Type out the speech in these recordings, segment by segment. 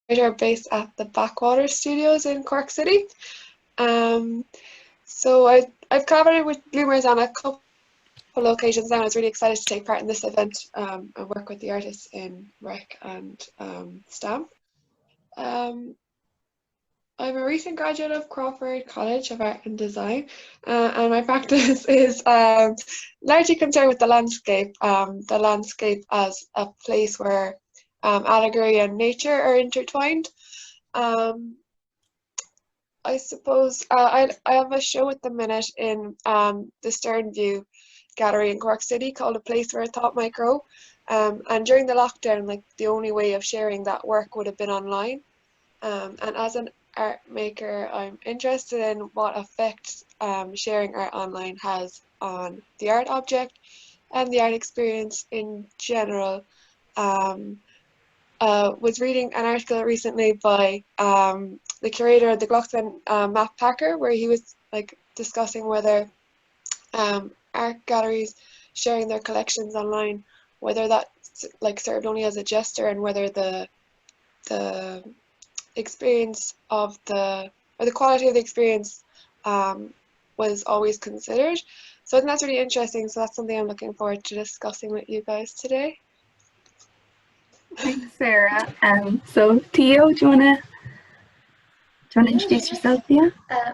curator based at the Backwater Studios in Cork City. So I've collaborated with Bloomers on a couple of occasions now. I was really excited to take part in this event and work with the artists in Rec and STEM. I'm a recent graduate of Crawford College of Art and Design, and my practice is largely concerned with the landscape as a place where allegory and nature are intertwined. I suppose I have a show at the minute in the Stern View Gallery in Cork City called A Place Where a Thought Might Grow. And during the lockdown, like the only way of sharing that work would have been online. And as an art maker, I'm interested in what effect sharing art online has on the art object and the art experience in general. Was reading an article recently by the curator of the Glucksman, Matt Packer, where he was like discussing whether art galleries sharing their collections online, whether that's like served only as a gesture, and whether the experience of the quality of the experience was always considered. So I think that's really interesting. So that's something I'm looking forward to discussing with you guys today. Thanks, Sarah. So Theo, do you want to introduce yourself, Theo?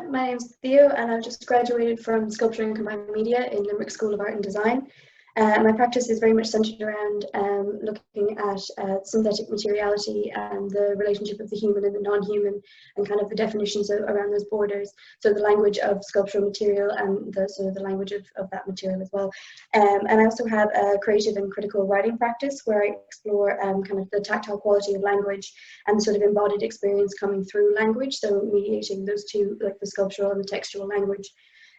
My name's Theo, and I've just graduated from Sculpture and Combined Media in Limerick School of Art and Design. My practice is very much centred around looking at synthetic materiality and the relationship of the human and the non-human, and kind of the definitions around those borders. So the language of sculptural material and the sort of the language of that material as well. And I also have a creative and critical writing practice where I explore kind of the tactile quality of language and the sort of embodied experience coming through language. So mediating those two, like the sculptural and the textual language.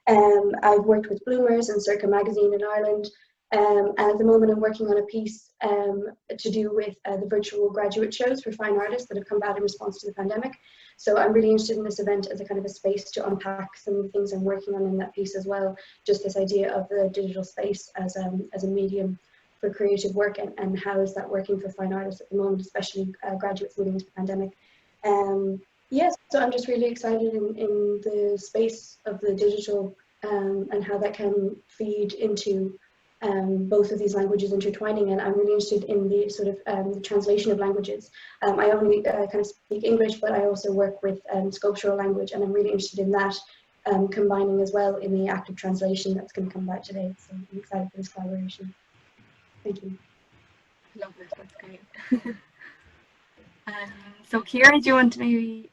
I've worked with Bloomers and Circa magazine in Ireland. And at the moment, I'm working on a piece to do with the virtual graduate shows for fine artists that have come back in response to the pandemic. So I'm really interested in this event as a kind of a space to unpack some of the things I'm working on in that piece as well. Just this idea of the digital space as a medium for creative work, and how is that working for fine artists at the moment, especially graduates moving into the pandemic. Yes, so I'm just really excited in the space of the digital and how that can feed into both of these languages intertwining, and I'm really interested in the sort of translation of languages. I only kind of speak English, but I also work with sculptural language, and I'm really interested in that combining as well in the active translation that's going to come back today. So I'm excited for this collaboration. Thank you. Love it, that's great. So Kira, do you want to maybe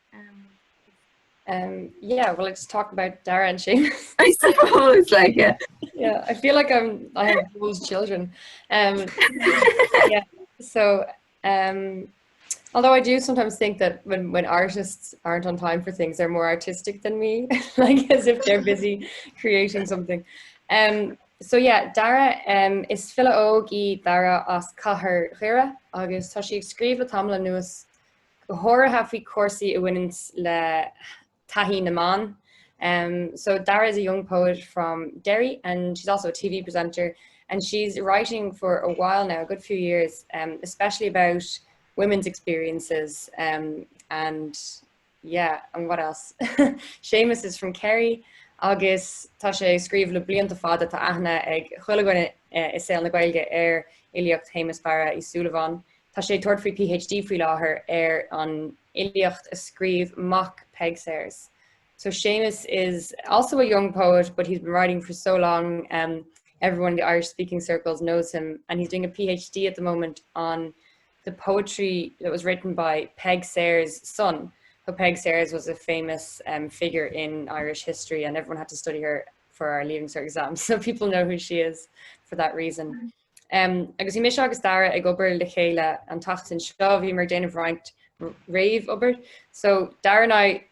yeah, well, let's talk about Dara and Seamus. I suppose, like, yeah. Yeah, I feel like I have those children. Yeah, so although I do sometimes think that when artists aren't on time for things, they're more artistic than me, like as if they're busy creating something. So yeah, Dara is fila óg I Dara as cahar chira, agus tá sí scríb le tamla nuas go hóra hafi corsi I winins le tahi na man. So Dara is a young poet from Derry, and she's also a TV presenter, and she's writing for a while now, a good few years, especially about women's experiences, and yeah, and what else? Seamus is from Kerry, agus tá sé scríb le blianta fada tá aithne ag chuile is saoil na Gaeilge Iliocht Héimeas Bara I Súile Bhain. Tá sé tuairt faoi PhD faoi láthair an Iliocht a scríb mock peg sayers. So Seamus is also a young poet, but he's been writing for so long. Everyone in the Irish speaking circles knows him, and he's doing a PhD at the moment on the poetry that was written by Peg Sayers' son. So Peg Sayers was a famous figure in Irish history, and everyone had to study her for our Leaving Cert exams. So people know who she is for that reason. Agus I mis agus Dara ag obair le chéile an tachtain seo bhí mar déanamh roinnt rave obair. So Dara and I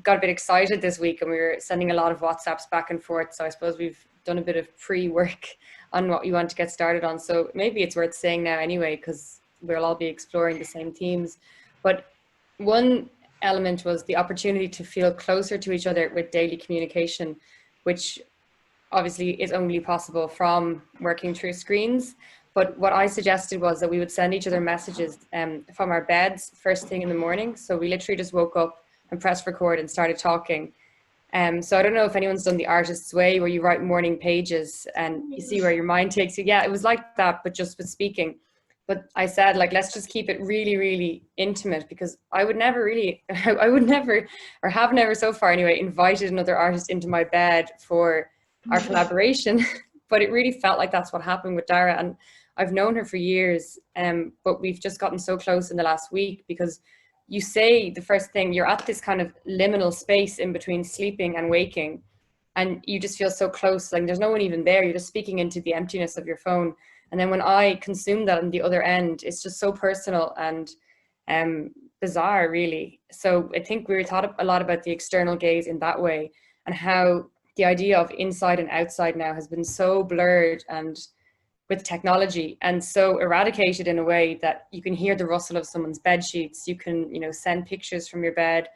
got a bit excited this week, and we were sending a lot of WhatsApps back and forth. So I suppose we've done a bit of pre-work on what you want to get started on. So maybe it's worth saying now anyway, because we'll all be exploring the same themes. But one element was the opportunity to feel closer to each other with daily communication, which obviously is only possible from working through screens. But what I suggested was that we would send each other messages from our beds first thing in the morning. So we literally just woke up and pressed record and started talking. So I don't know if anyone's done the artist's way where you write morning pages and you see where your mind takes you. Yeah, it was like that, but just with speaking. But I said, like, let's just keep it really, really intimate, because I would never really, I would never, or have never so far anyway, invited another artist into my bed for our collaboration. But it really felt like that's what happened with Dara. And I've known her for years, but we've just gotten so close in the last week, because you say the first thing, you're at this kind of liminal space in between sleeping and waking, and you just feel so close, like there's no one even there, you're just speaking into the emptiness of your phone. And then when I consume that on the other end, it's just so personal and bizarre, really. So I think we thought a lot about the external gaze in that way, and how the idea of inside and outside now has been so blurred and with technology, and so eradicated in a way that you can hear the rustle of someone's bed sheets. You can, you know, send pictures from your bed.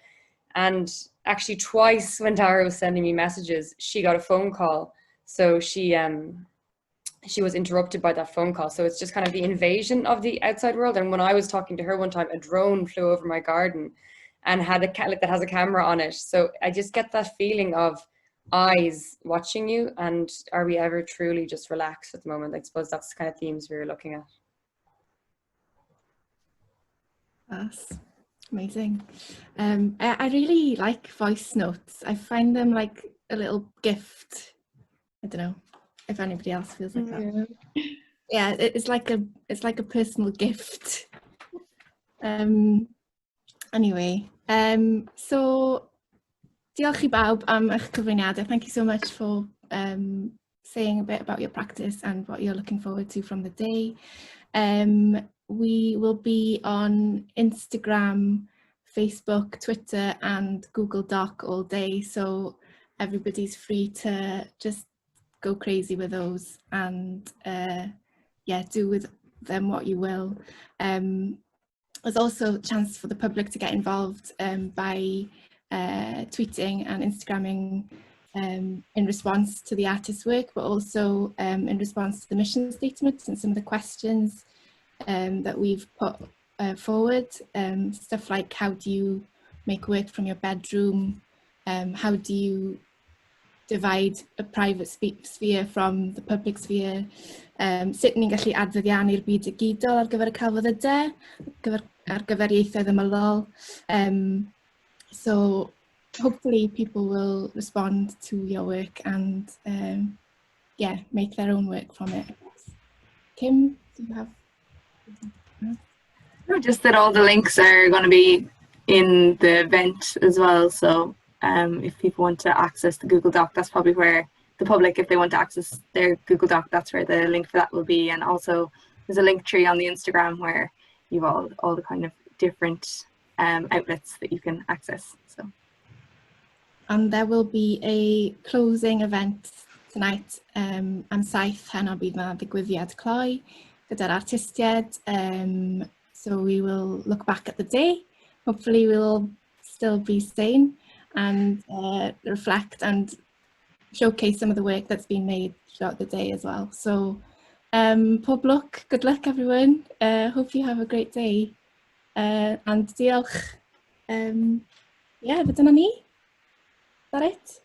And actually twice when Dara was sending me messages, she got a phone call. So she was interrupted by that phone call. So it's just kind of the invasion of the outside world. And when I was talking to her one time, a drone flew over my garden and had that has a camera on it. So I just get that feeling of eyes watching you, and are we ever truly just relaxed at the moment? I suppose that's the kind of themes we were looking at. That's amazing. I really like voice notes. I find them like a little gift. I don't know if anybody else feels like that. Yeah, it's like a personal gift. Anyway, so diolch I bawb am eich cyflwyniadau. Thank you so much for saying a bit about your practice and what you're looking forward to from the day. We will be on Instagram, Facebook, Twitter and Google Doc all day, so everybody's free to just go crazy with those and yeah, do with them what you will. There's also a chance for the public to get involved by tweeting and Instagramming in response to the artist's work, but also in response to the mission statements and some of the questions that we've put forward. Stuff like, how do you make work from your bedroom? How do you divide a private sphere from the public sphere? Sut ni'n gallu adfeddiannu'r byd digidol ar gyfer y celfyddydau, ar gyfer ieithoedd ymylol. So hopefully people will respond to your work and yeah, make their own work from it. Kim, do you have? No, just that all the links are going to be in the event as well. So if people want to access the Google Doc, that's probably where the public, if they want to access their Google Doc, that's where the link for that will be. And also there's a link tree on the Instagram where you've all the kind of different outlets that you can access. So. And there will be a closing event tonight am saith heno bydd yna ddigwyddiad cloi gyda'r artistiaid. So we will look back at the day. Hopefully we'll still be sane and reflect and showcase some of the work that's been made throughout the day as well. So pob lwc, good luck everyone. Hope you have a great day. And diolch. Yeah, but dyna ni. Is that it?